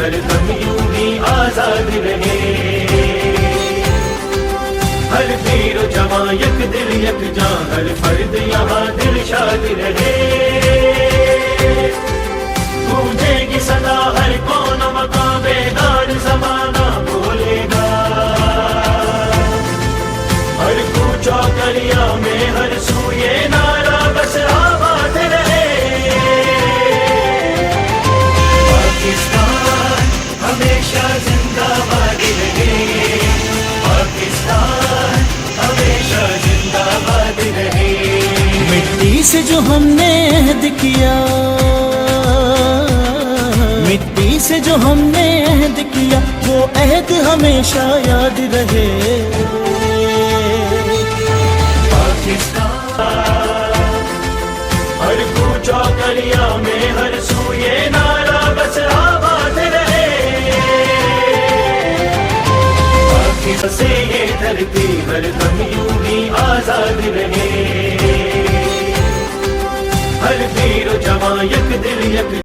हर दम यूं ही आजाद रहे। हर वीर जवां यक दिल यक जान, हर फर्द यहाँ दिलशाद रहे। गूंजेगी सदा हर कौन मकाम, बेदार ज़माना बोलेगा। हर कूचा गलियां में हर सूये नारा बस आबाद रहे। पाकिस्तान हमेशा जिंदाबाद रहे। पाकिस्तान हमेशा जिंदाबाद रहे। मिट्टी से जो हमने अहद किया, मिट्टी से जो हमने अहद किया, वो अहद हमेशा याद रहे। हर कूचा गलियां में हर सूये नारा बस आबाद रहे। पाकिस्तान से ये धरती हर दम यूं ही आजाद रहे।